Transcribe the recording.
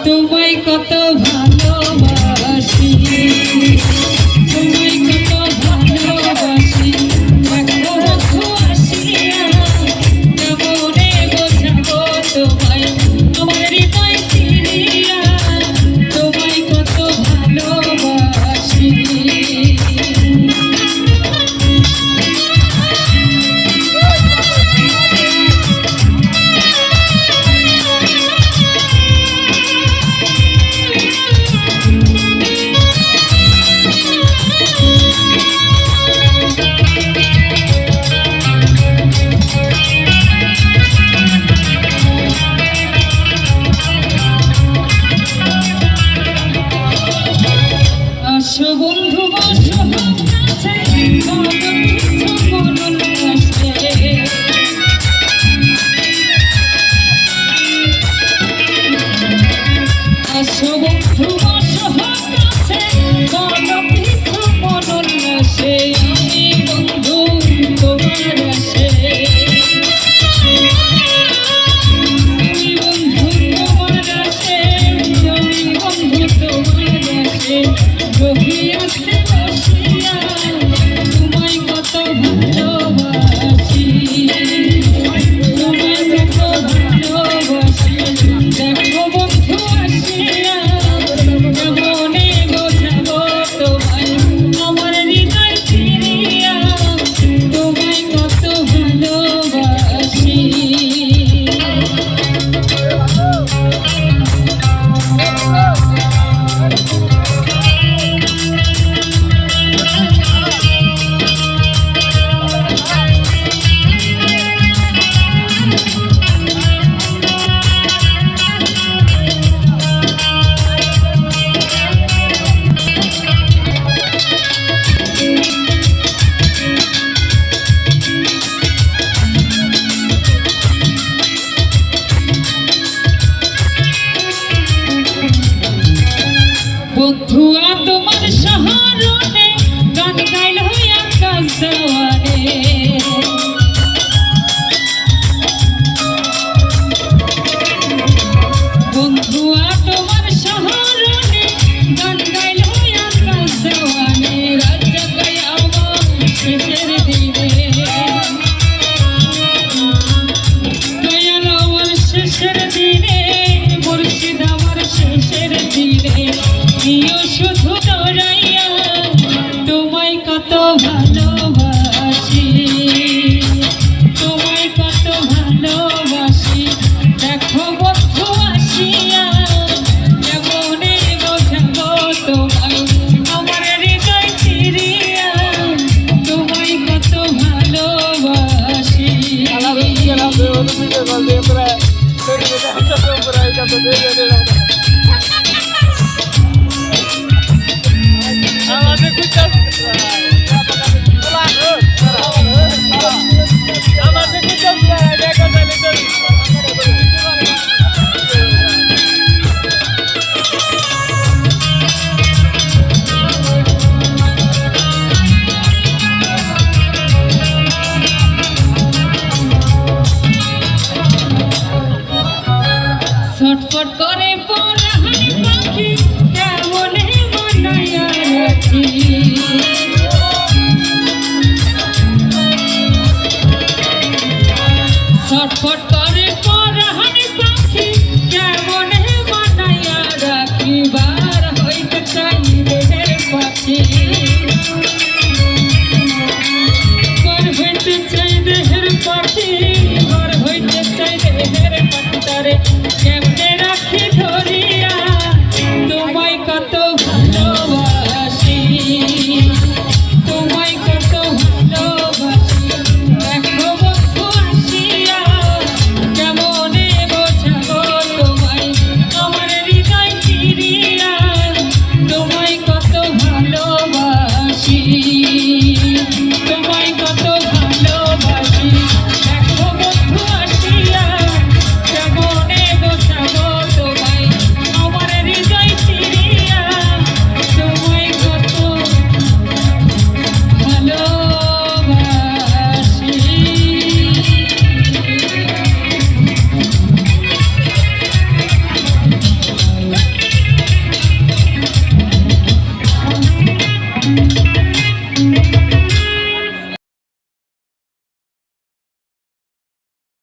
তোমায় কত ভালোবাসি, তোমায় কত ভালোবাসি। দেখো বন্ধু আসিয়া কেমনে বোঝাবো তোমায়, আমার হৃদয় চিরিয়া তোমায় কত ভালোবাসি। আসো বন্ধু বসো কাছে, কত কিছু বলুন আসে। আসো বন্ধু বসো কাছে, কত কিছু বলুন আসে। আমি বন্ধু তোমার আসে, আমি বন্ধু তোমার আসে, আমি বন্ধু তোমার আসে। রহিয়াছে বসিয়া তোমায় কত ভালোবাসি, তোমায় কত ভালোবাসি। দেখো বন্ধু আসিয়া কেমনে বোঝাবো তোমায়, আমার হৃদয় চিরিয়া তোমায় কত ভালোবাসি। বন্ধুয়া তোমার শহরে গান গাইল আকাশ দেওয়ারে, বন্ধুয়া তোমার শহরে গান গাইল আকাশ দেওয়ারে। রাত জাগাই আমার শেষের দিনে, দয়াল আমার শেষের দিনে, মুর্শিদ আমার শেষের দিনে। নিও শুধু দৌড়াইয়া তোমায় কত ভালোবাসি, তোমায় কত ভালোবাসি। দেখো বন্ধু আসিয়া কেমনে বোঝাবো তোমায়, আমার হৃদয় চিরিয়া তোমায় কত ভালোবাসি। ছটফট করে পরাহানি পাখি কেমনে মানাইয়া রাখি, ছটফট করে পরাহানি পাখি কেমনে মানাইয়া রাখি। বার হইতে চাই দেহের পাখি, বার হইতে চাই দেহের পাখি, বার হইতে চাই দেহের পাখি। তারে কেমনে রাখি